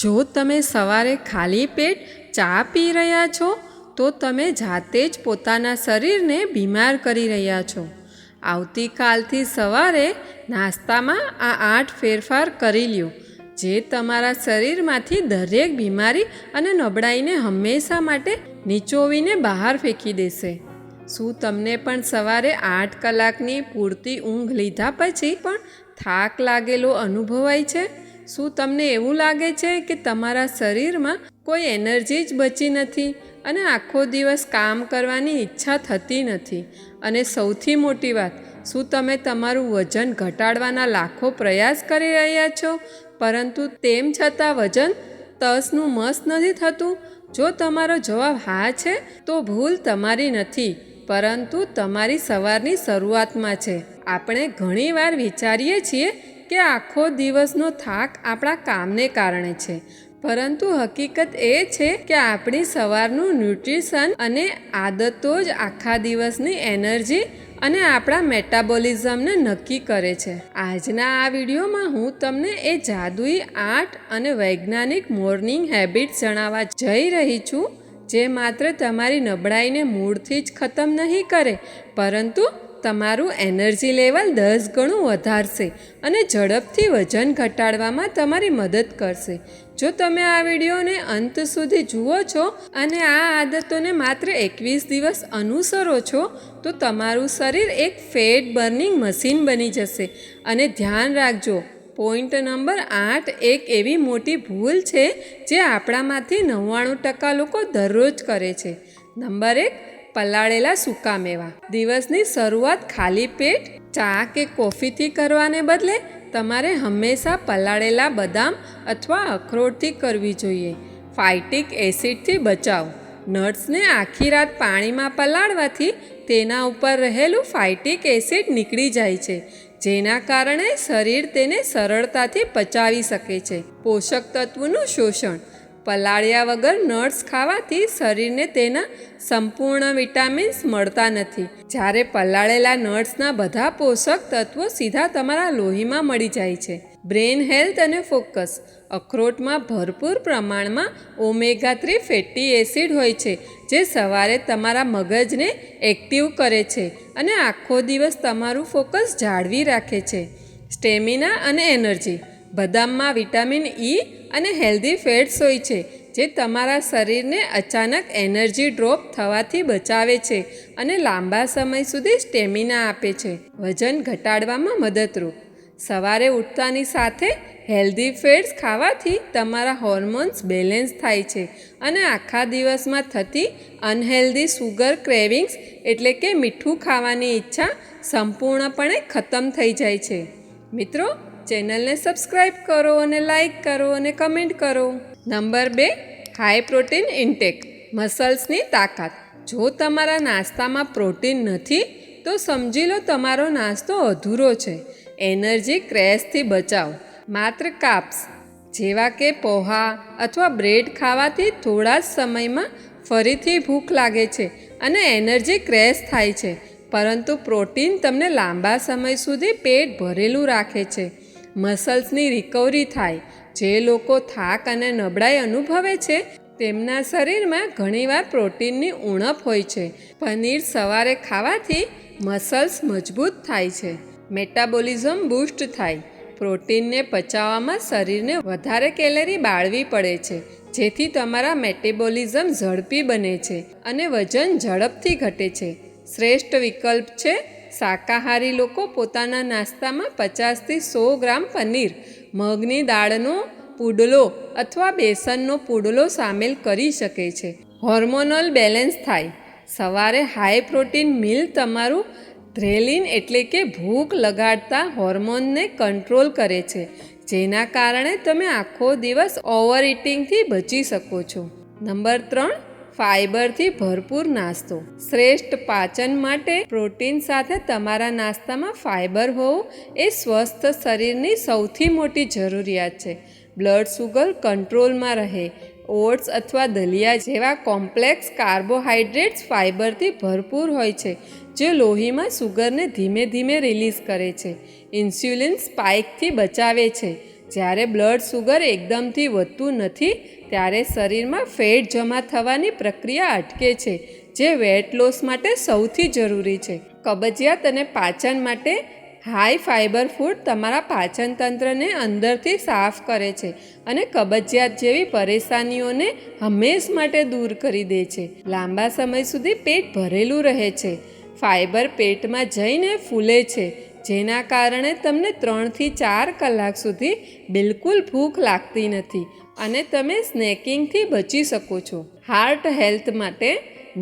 જો તમે સવારે ખાલી પેટ ચા પી રહ્યા છો તો તમે જાતે જ પોતાના શરીરને બીમાર કરી રહ્યા છો. આવતીકાલથી સવારે નાસ્તામાં આ 8 ફેરફાર કરી લ્યો, જે તમારા શરીરમાંથી દરેક બીમારી અને નબળાઈને હંમેશા માટે નીચોવીને બહાર ફેંકી દેશે. શું તમને પણ સવારે 8 કલાકની પૂરતી ઊંઘ લીધા પછી પણ થાક લાગેલો અનુભવાય છે? શું તમને એવું લાગે છે કે તમારા શરીરમાં કોઈ એનર્જી જ બચી નથી અને આખો દિવસ કામ કરવાની ઈચ્છા થતી નથી? અને સૌથી મોટી વાત, શું તમે તમારું વજન ઘટાડવાના લાખો પ્રયાસ કરી રહ્યા છો, પરંતુ તેમ છતાં વજન તસનું મસ નથી થતું? જો તમારો જવાબ હા છે, તો ભૂલ તમારી નથી, પરંતુ તમારી સવારની શરૂઆતમાં છે. આપણે ઘણીવાર વિચારીએ છીએ કે આખો દિવસનો થાક આપણા કામને કારણે છે, પરંતુ હકીકત એ છે કે આપણી સવારનું ન્યુટ્રિશન અને આદતો જ આખા દિવસની એનર્જી અને આપણા મેટાબોલિઝમને નક્કી કરે છે. આજના આ વિડીયોમાં હું તમને એ જાદુઈ 8 અને વૈજ્ઞાનિક મોર્નિંગ હેબિટ્સ જણાવવા જઈ રહી છું, જે માત્ર તમારી નબળાઈને મૂળથી જ ખતમ નહીં કરે, પરંતુ તમારું એનર્જી લેવલ 10 ગણું વધારશે અને ઝડપથી વજન ઘટાડવામાં તમારી મદદ કરશે. જો તમે આ વિડીયોને અંત સુધી જુઓ છો અને આ આદતોને માત્ર 21 દિવસ અનુસરો છો, તો તમારું શરીર એક ફેટ બર્નિંગ મશીન બની જશે. અને ધ્યાન રાખજો, પોઈન્ટ નંબર 8 એક એવી મોટી ભૂલ છે જે આપણામાંથી 99% લોકો દરરોજ કરે છે. નંબર 1, પલાળેલા સૂકા મેવા. દિવસની શરૂઆત ખાલી પેટ ચા કે કોફીથી કરવાને બદલે તમારે હંમેશા પલાળેલા બદામ અથવા અખરોટથી કરવી જોઈએ. ફાઇટિક એસિડથી બચાવ. નટ્સને આખી રાત પાણીમાં પલાળવાથી તેના ઉપર રહેલું ફાઇટિક એસિડ નીકળી જાય છે, જેના કારણે શરીર તેને સરળતાથી પચાવી શકે છે. પોષક તત્વોનું શોષણ. પલાળ્યા વગર નટ્સ ખાવાથી શરીરને તેના સંપૂર્ણ વિટામિન્સ મળતા નથી, જ્યારે પલાળેલા નટ્સના બધા પોષક તત્વો સીધા તમારા લોહીમાં મળી જાય છે. બ્રેઇન હેલ્થ અને ફોકસ. અખરોટમાં ભરપૂર પ્રમાણમાં ઓમેગા 3 ફેટી એસિડ હોય છે, જે સવારે તમારા મગજને એક્ટિવ કરે છે અને આખો દિવસ તમારું ફોકસ જાળવી રાખે છે. સ્ટેમિના અને એનર્જી. બદામમાં વિટામિન E અને હેલ્ધી ફેટ્સ હોય છે, જે તમારા શરીરને અચાનક એનર્જી ડ્રોપ થવાથી બચાવે છે અને લાંબા સમય સુધી સ્ટેમિના આપે છે. વજન ઘટાડવામાં મદદરૂપ. સવારે ઉઠતાની સાથે હેલ્ધી ફેટ્સ ખાવાથી તમારા હોર્મોન્સ બેલેન્સ થાય છે અને આખા દિવસમાં થતી અનહેલ્ધી સુગર ક્રેવિંગ્સ એટલે કે મીઠું ખાવાની ઈચ્છા સંપૂર્ણપણે ખતમ થઈ જાય છે. મિત્રો, ચેનલને સબસ્ક્રાઈબ કરો અને લાઈક કરો અને કમેન્ટ કરો. Number 2, high protein intake. મસલ્સની તાકાત. જો તમારા નાસ્તામાં પ્રોટીન નથી, તો સમજી લો તમારો નાસ્તો અધૂરો છે. એનર્જી ક્રેશથી બચાવ. માત્ર કાર્બ્સ જેવા કે પોહા અથવા બ્રેડ ખાવાથી થોડા જ સમયમાં ફરીથી ભૂખ લાગે છે અને એનર્જી ક્રેશ થાય છે, પરંતુ પ્રોટીન તમને લાંબા સમય સુધી પેટ ભરેલું રાખે છે. મસલ્સની રિકવરી થાય. જે લોકો થાક અને નબળાઈ અનુભવે છે, તેમના શરીરમાં ઘણીવાર પ્રોટીનની ઉણપ હોય છે. પનીર સવારે ખાવાથી મસલ્સ મજબૂત થાય છે. મેટાબોલિઝમ બૂસ્ટ થાય. પ્રોટીનને પચાવવામાં શરીરને વધારે કેલરી બાળવી પડે છે, જેથી તમારા મેટાબોલિઝમ ઝડપી બને છે અને વજન ઝડપથી ઘટે છે. શ્રેષ્ઠ વિકલ્પ છે. શાકાહારી લોકો પોતાના નાસ્તામાં 50થી 100 ગ્રામ પનીર, મગની દાળનો પુડલો અથવા બેસનનો પુડલો સામેલ કરી શકે છે. હોર્મોનલ બેલેન્સ થાય. સવારે હાઈ પ્રોટીન મીલ તમારું ગ્રેલિન એટલે કે ભૂખ લગાડતા હોર્મોનને કંટ્રોલ કરે છે, જેના કારણે તમે આખો દિવસ ઓવર ઇટિંગથી બચી શકો છો. નંબર 3, ફાઇબરથી ભરપૂર નાસ્તો. શ્રેષ્ઠ પાચન માટે પ્રોટીન સાથે તમારા નાસ્તામાં ફાઇબર હોવું એ સ્વસ્થ શરીરની સૌથી મોટી જરૂરિયાત છે. બ્લડ સુગર કંટ્રોલમાં રહે. ઓટ્સ અથવા દલિયા જેવા કોમ્પ્લેક્સ કાર્બોહાઈડ્રેટ્સ ફાઇબરથી ભરપૂર હોય છે, જે લોહીમાં સુગરને ધીમે ધીમે રિલીઝ કરે છે. ઇન્સ્યુલિન સ્પાઇકથી બચાવે છે. જ્યારે બ્લડ સુગર એકદમથી વધતું નથી ત્યારે શરીરમાં ફેટ જમા થવાની પ્રક્રિયા અટકે છે, જે વેટ લોસ માટે સૌથી જરૂરી છે. કબજિયાત અને પાચન માટે હાઈ ફાઇબર ફૂડ તમારા પાચન તંત્રને અંદરથી સાફ કરે છે અને કબજિયાત જેવી પરેશાનીઓને હંમેશ માટે દૂર કરી દે છે. લાંબા સમય સુધી પેટ ભરેલું રહે છે. ફાઇબર પેટમાં જઈને ફૂલે છે, જેના કારણે તમને 3થી 4 કલાક સુધી બિલકુલ ભૂખ લાગતી નથી અને તમે સ્નેકિંગથી બચી શકો છો. હાર્ટ હેલ્થ માટે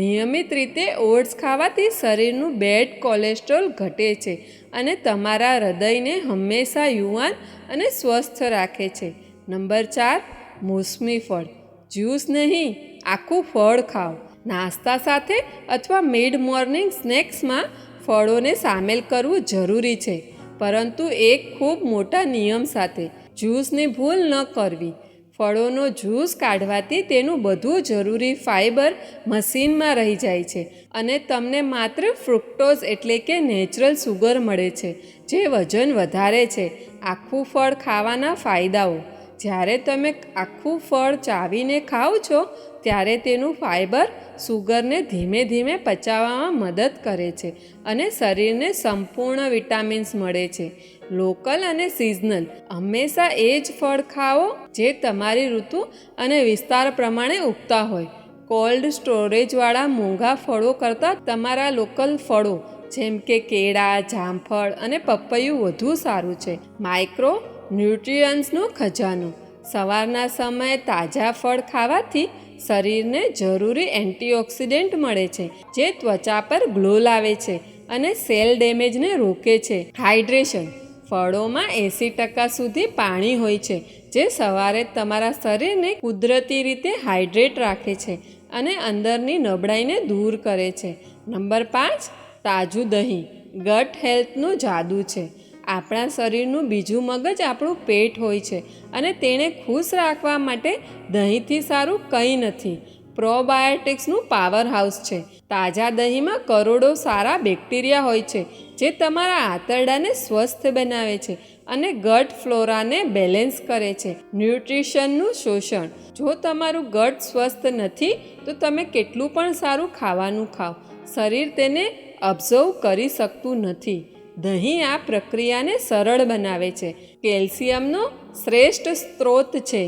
નિયમિત રીતે ઓટ્સ ખાવાથી શરીરનું બેડ કોલેસ્ટ્રોલ ઘટે છે અને તમારા હૃદયને હંમેશા યુવાન અને સ્વસ્થ રાખે છે. નંબર 4, મોસમી ફળ. જ્યુસ નહીં, આખું ફળ ખાઓ. નાસ્તા સાથે અથવા મિડ મોર્નિંગ સ્નેક્સમાં ફળોને સામેલ કરવું જરૂરી છે, પરંતુ એક ખૂબ મોટા નિયમ સાથે. જ્યુસની ભૂલ ન કરવી. ફળોનો જ્યુસ કાઢવાથી તેનું બધું જરૂરી ફાઇબર મશીનમાં રહી જાય છે અને તમને માત્ર ફ્રુક્ટોઝ એટલે કે નેચરલ સુગર મળે છે, જે વજન વધારે છે. આખું ફળ ખાવાના ફાયદાઓ. જ્યારે તમે આખું ફળ ચાવીને ખાઓ છો ત્યારે તેનું ફાઇબર સુગરને ધીમે ધીમે પચાવવામાં મદદ કરે છે અને શરીરને સંપૂર્ણ વિટામિન્સ મળે છે. લોકલ અને સિઝનલ. હંમેશા એ જ ફળ ખાઓ જે તમારી ઋતુ અને વિસ્તાર પ્રમાણે ઉગતા હોય. કોલ્ડ સ્ટોરેજવાળા મોંઘા ફળો કરતાં તમારા લોકલ ફળો જેમ કે કેળા, જામફળ અને પપૈયું વધુ સારું છે. માઇક્રો ન્યુટ્રિયન્ટ્સનો ખજાનો. સવારના સમયે તાજા ફળ ખાવાથી શરીરને જરૂરી એન્ટીઓક્સિડન્ટ મળે છે, જે ત્વચા પર ગ્લો લાવે છે અને સેલ ડેમેજને રોકે છે. હાઇડ્રેશન. ફળોમાં 80% સુધી પાણી હોય છે, જે સવારે તમારા શરીરને કુદરતી રીતે હાઇડ્રેટ રાખે છે અને અંદરની નબળાઈને દૂર કરે છે. નંબર 5, તાજું દહીં. ગટ હેલ્થનું જાદુ છે. આપણા શરીરનું બીજું મગજ આપણું પેટ હોય છે અને તેને ખુશ રાખવા માટે દહીંથી સારું કંઈ નથી. પ્રોબાયોટિક્સનું પાવર હાઉસ છે. તાજા દહીંમાં કરોડો સારા બેક્ટેરિયા હોય છે, જે તમારા આંતરડાને સ્વસ્થ બનાવે છે અને ગટ ફ્લોરાને બેલેન્સ કરે છે. ન્યુટ્રિશનનું શોષણ. જો તમારું ગટ સ્વસ્થ નથી તો તમે કેટલું પણ સારું ખાવાનું ખાઓ, શરીર તેને અબ્ઝર્વ કરી શકતું નથી. દહીં આ પ્રક્રિયાને સરળ બનાવે છે. કેલ્શિયમનો શ્રેષ્ઠ સ્ત્રોત છે.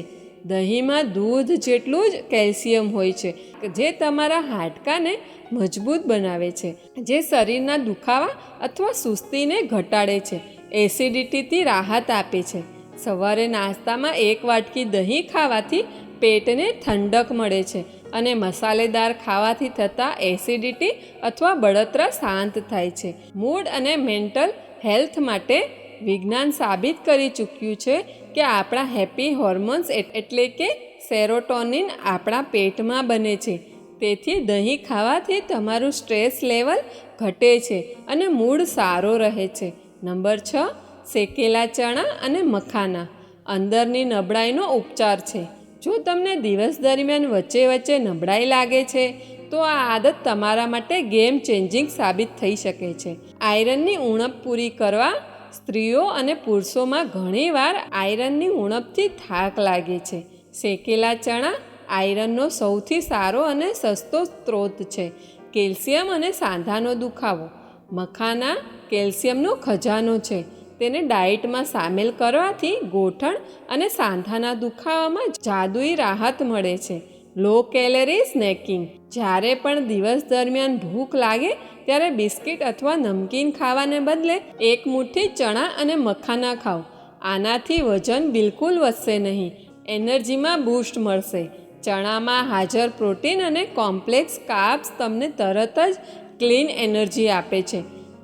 દહીંમાં દૂધ જેટલું જ કેલ્શિયમ હોય છે, જે તમારા હાડકાને મજબૂત બનાવે છે, જે શરીરના દુખાવા અથવા સુસ્તીને ઘટાડે છે. એસિડિટીથી રાહત આપે છે. સવારે નાસ્તામાં 1 વાટકી દહીં ખાવાથી પેટને ઠંડક મળે છે અને મસાલેદાર ખાવાથી થતા એસિડિટી અથવા બળતરા શાંત થાય છે. મૂડ અને મેન્ટલ હેલ્થ માટે વિજ્ઞાન સાબિત કરી ચૂક્યું છે કે આપણા હેપી હોર્મોન્સ એટલે કે સેરોટોનિન આપણા પેટમાં બને છે. તેથી દહીં ખાવાથી તમારું સ્ટ્રેસ લેવલ ઘટે છે અને મૂડ સારો રહે છે. નંબર 6, શેકેલા ચણા અને મખાના. અંદરની નબળાઈનો ઉપચાર છે. જો તમને દિવસ દરમિયાન વચ્ચે વચ્ચે નબળાઈ લાગે છે તો આ આદત તમારા માટે ગેમ ચેન્જિંગ સાબિત થઈ શકે છે. આયરનની ઉણપ પૂરી કરવા. સ્ત્રીઓ અને પુરુષોમાં ઘણીવાર આયરનની ઉણપથી થાક લાગે છે. શેકેલા ચણા આયરનનો સૌથી સારો અને સસ્તો સ્ત્રોત છે. કેલ્શિયમ અને સાંધાનો દુખાવો. મખાના કેલ્શિયમનો ખજાનો છે. તેને ડાયટમાં સામેલ કરવાથી ગોઠણ અને સાંધાના દુખાવામાં જાદુઈ રાહત મળે છે. લો કેલેરી સ્નેકિંગ. જ્યારે પણ દિવસ દરમિયાન ભૂખ લાગે ત્યારે બિસ્કિટ અથવા નમકીન ખાવાને બદલે 1 મુઠ્ઠી ચણા અને મખાના ખાઓ. આનાથી વજન બિલકુલ વધશે નહીં, એનર્જીમાં બૂસ્ટ મળશે. ચણામાં હાજર પ્રોટીન અને કોમ્પ્લેક્સ કાર્બ્સ તમને તરત જ ક્લીન એનર્જી આપે છે,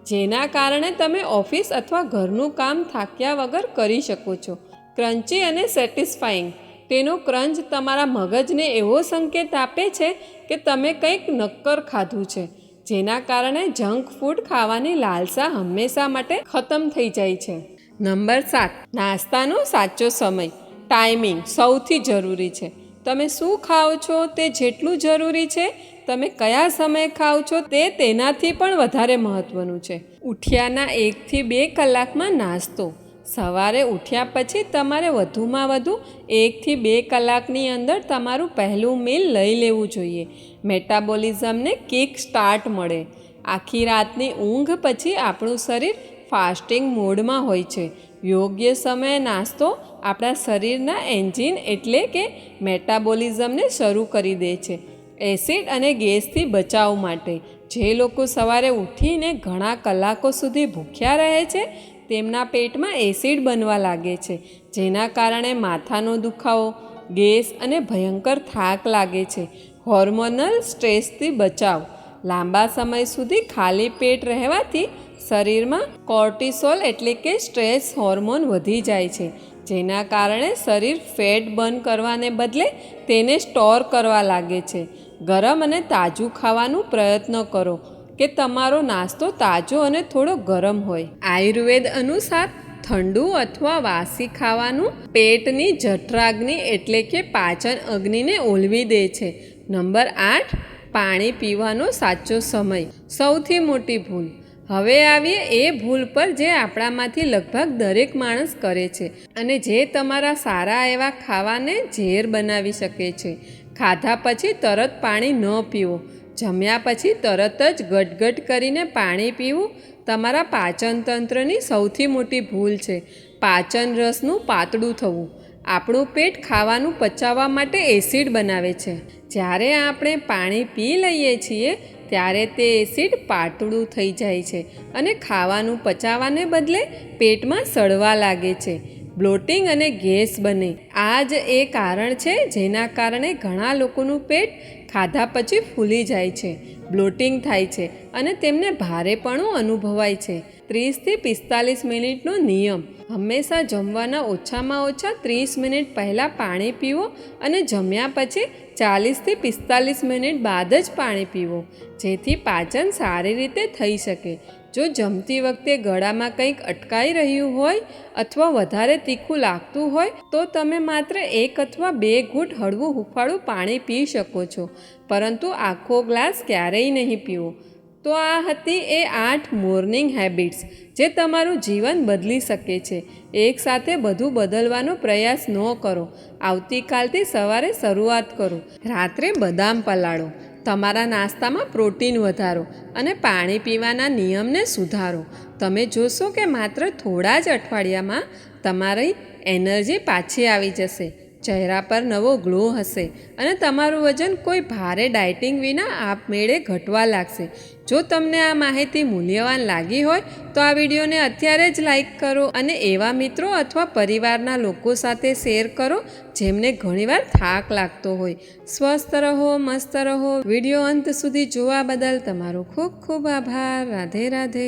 જેના કારણે તમે ઓફિસ અથવા ઘરનું કામ થાક્યા વગર કરી શકો છો. ક્રન્ચી અને સેટિસ્ફાઈંગ. તેનો ક્રંચ તમારા મગજને એવો સંકેત આપે છે કે તમે કંઈક નક્કર ખાધું છે, જેના કારણે જંક ફૂડ ખાવાની લાલસા હંમેશા માટે ખતમ થઈ જાય છે. નંબર 7, નાસ્તાનો સાચો સમય. ટાઈમિંગ સૌથી જરૂરી છે. તમે શું ખાઓ છો તે જેટલું જરૂરી છે, તમે કયા સમયે ખાઓ છો તે તેનાથી પણ વધારે મહત્ત્વનું છે. ઉઠ્યાના 1 થી 2 કલાકમાં નાસ્તો. સવારે ઉઠ્યા પછી તમારે વધુમાં વધુ 1 થી 2 કલાકની અંદર તમારું પહેલું મીલ લઈ લેવું જોઈએ. મેટાબોલિઝમને કિક સ્ટાર્ટ મળે. આખી રાતની ઊંઘ પછી આપણું શરીર ફાસ્ટિંગ મોડમાં હોય છે. યોગ્ય સમયે નાસ્તો આપણા શરીરના એન્જિન એટલે કે મેટાબોલિઝમને શરૂ કરી દે છે. એસિડ અને ગેસથી બચાવ માટે જે લોકો સવારે ઉઠીને ઘણા કલાકો સુધી ભૂખ્યા રહે છે તેમના પેટમાં એસિડ બનવા લાગે છે, જેના કારણે માથાનો દુખાવો, ગેસ અને ભયંકર થાક લાગે છે. હોર્મોનલ સ્ટ્રેસથી બચાવ. લાંબા સમય સુધી ખાલી પેટ રહેવાથી શરીરમાં કોર્ટિસોલ એટલે કે સ્ટ્રેસ હોર્મોન વધી જાય છે, જેના કારણે શરીર ફેટ બર્ન કરવાને બદલે તેને સ્ટોર કરવા લાગે છે. ગરમ અને તાજું ખાવાનું પ્રયત્ન કરો કે તમારો નાસ્તો તાજો અને થોડો ગરમ હોય. આયુર્વેદ અનુસાર ઠંડુ અથવા વાસી ખાવાનું પેટની જઠરાગ્નિ એટલે કે પાચન અગ્નિને ઓલવી દે છે. નંબર 8, પાણી પીવાનો સાચો સમય. સૌથી મોટી ભૂલ. હવે આવીએ એ ભૂલ પર જે આપણામાંથી લગભગ દરેક માણસ કરે છે અને જે તમારા સારા એવા ખાવાને ઝેર બનાવી શકે છે. ખાધા પછી તરત પાણી ન પીવો. જમ્યા પછી તરત જ ગટગટ કરીને પાણી પીવું તમારા પાચન તંત્રની સૌથી મોટી ભૂલ છે. પાચન રસનું પાતળું થવું. આપણું પેટ ખાવાનું પચાવવા માટે એસિડ બનાવે છે. જ્યારે આપણે પાણી પી લઈએ છીએ ત્યારે તે એસિડ પાતળું થઈ જાય છે અને ખાવાનું પચાવવાને બદલે પેટમાં સડવા લાગે છે. બ્લોટિંગ અને ગેસ બને. આ જ એ કારણ છે જેના કારણે ઘણા લોકોનું પેટ ખાધા પછી ફૂલી જાય છે, બ્લોટિંગ થાય છે અને તેમને ભારેપણું અનુભવાય છે. 30 થી 45 મિનિટનો નિયમ. હંમેશા જમવાના ઓછામાં ઓછા 30 મિનિટ પહેલાં પાણી પીવો અને જમ્યા પછી 40 થી 45 મિનિટ બાદ જ પાણી પીવો, જેથી પાચન સારી રીતે થઈ શકે. જો જમતી વખતે ગળામાં કંઈક અટકાઈ રહ્યું હોય અથવા વધારે તીખું લાગતું હોય તો તમે માત્ર 1 અથવા 2 ઘૂંટ હળવું હૂંફાળું પાણી પી શકો છો, પરંતુ આખો ગ્લાસ ક્યારેય નહીં પીવો. તો આ હતી એ 8 મોર્નિંગ હેબિટ્સ જે તમારું જીવન બદલી શકે છે. એકસાથે બધું બદલવાનો પ્રયાસ ન કરો. આવતીકાલથી સવારે શરૂઆત કરો. રાત્રે બદામ પલાળો. તમારા નાસ્તામાં પ્રોટીન વધારો અને પાણી પીવાના નિયમને સુધારો. તમે જોશો કે માત્ર થોડા જ અઠવાડિયામાં તમારી એનર્જી પાછી આવી જશે, ચહેરા પર નવો ગ્લો હશે અને તમારું વજન કોઈ ભારે ડાયટિંગ વિના આપમેળે ઘટવા લાગશે. જો તમને આ માહિતી મૂલ્યવાન લાગી હોય તો આ વિડીયોને અત્યારે જ લાઈક કરો અને એવા મિત્રો અથવા પરિવારના લોકો સાથે શેર કરો જેમને ઘણીવાર થાક લાગતો હોય. સ્વસ્થ રહો, મસ્ત રહો. વિડીયો અંત સુધી જોવા બદલ તમારો ખૂબ ખૂબ આભાર. રાધે રાધે.